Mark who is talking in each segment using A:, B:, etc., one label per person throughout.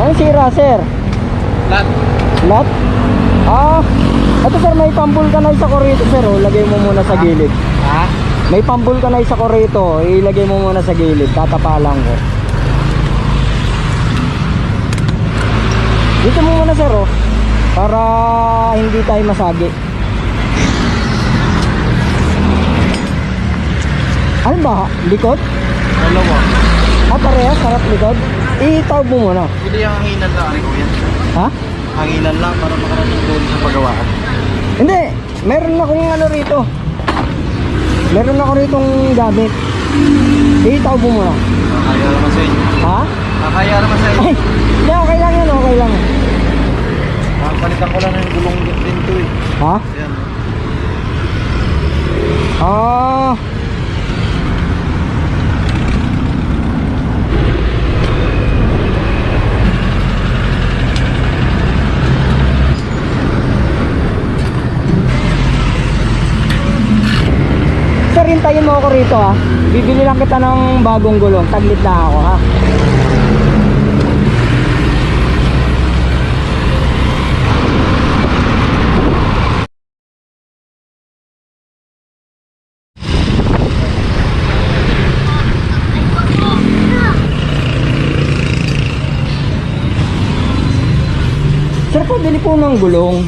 A: Ano sira, sir?
B: Lat.
A: Lot? Ah, ito sir, may pambulkanize ako rito sir, oh. Lagay mo muna sa gilid.
B: Ha?
A: May pambulkanize ako rito, ilagay mo muna sa gilid, tatapalan ko. Dito mo muna sir, oh, para hindi tayo masagi. Ano ba? Likod?
B: Dalawa.
A: Parehas, harap likod. Itaw mo muna.
B: Hindi yung hanginan lang, ano yan?
A: Ha?
B: Hanginan lang para makarating doon sa pagawaan.
A: Hindi, meron akong ano rito. Meron ako ritong gamit. Itaw mo muna.
B: Kaya naman sa inyo.
A: Ha?
B: Kaya naman sa inyo.
A: Ay, hindi, okay lang yan, okay lang.
B: Palitan ko lang yung gulong din to eh.
A: Ha?
B: Yan.
A: Ah. Sir, hintayin mo ako rito ha. Bibili lang kita ng bagong gulong. Taglit lang ako ha. Sir, pabili po ng gulong.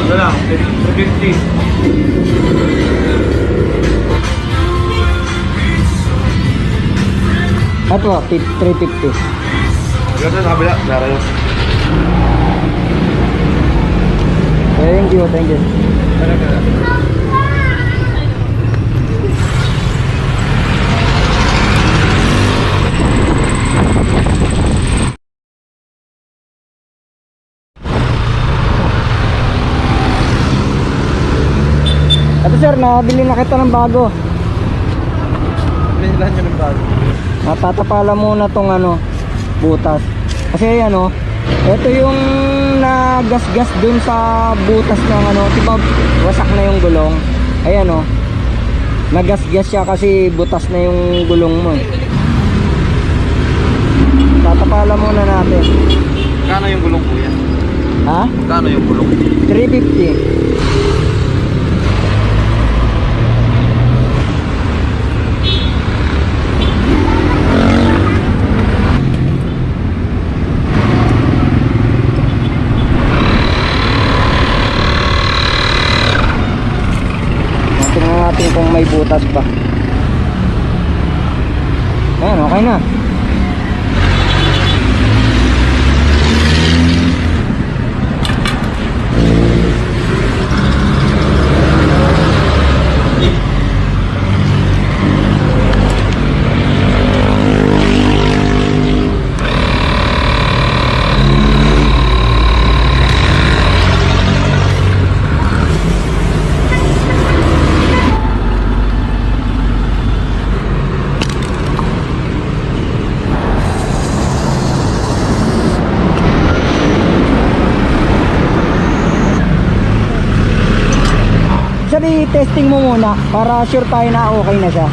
B: Ano lang? 350.
A: Ito, 350.
B: Ganda sa kabila. Dara yun.
A: Thank you, thank you. Ito sir, nabili na kita ng bago.
B: Pinilan nyo ng bago.
A: Natatapala muna tong ano, butas. Kasi ano, ito yung nagasgas dun sa butas ng ano, diba wasak na yung gulong. Ayan o, nagasgas siya kasi butas na yung gulong mo. Tatapala muna natin.
B: Kano yung gulong po yan?
A: Ha?
B: Kano yung gulong?
A: 350. Tingnan natin kung may butas pa. Ayan, okay na. Testing mo muna para sure tayo na okay na siya.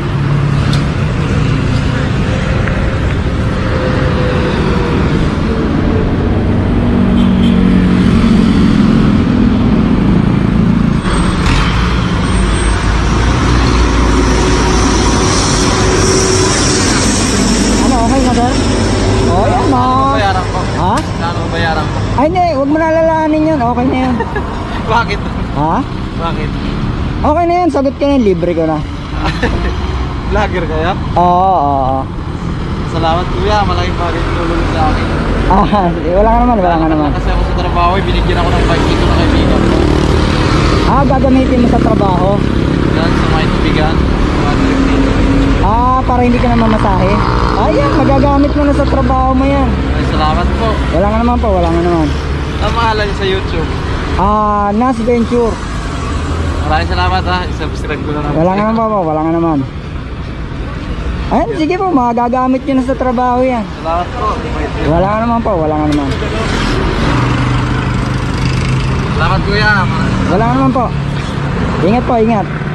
A: Ano, okay na sir? Oh, yan na.
B: Bayaran ko.
A: Ha?
B: Kano bayaran ko?
A: Ay hindi, huwag mo nalalahanin yun. Okay na yun.
B: Bakit?
A: Ha?
B: Bakit?
A: Okay na yan, sagot ka na, libre ko na.
B: Vlogger kaya?
A: Oo, oo.
B: Salamat kuya, malaking bagay tulong sa akin.
A: Wala ka naman, wala ka naman.
B: Kasi ako sa trabaho, binigyan ako ng bike dito na kaibigan ko.
A: Gagamitin mo sa trabaho?
B: Yan, sa mga itubigan, mga trip dito.
A: Para hindi ka na mamasahe? Ayan, magagamit mo na sa trabaho mo yan.
B: Ay, salamat po.
A: Wala nga naman po, wala nga naman.
B: Ang mahalan niyo sa YouTube.
A: Nas Venture.
B: Maraming salamat ha, subscribe ko na naman.
A: Wala nga naman po, wala nga naman. Ayun, sige po, magagamit nyo na sa trabaho yan.
B: Salamat po.
A: Wala nga naman po, wala nga naman.
B: Salamat kuya.
A: Wala nga naman po. Ingat po, ingat.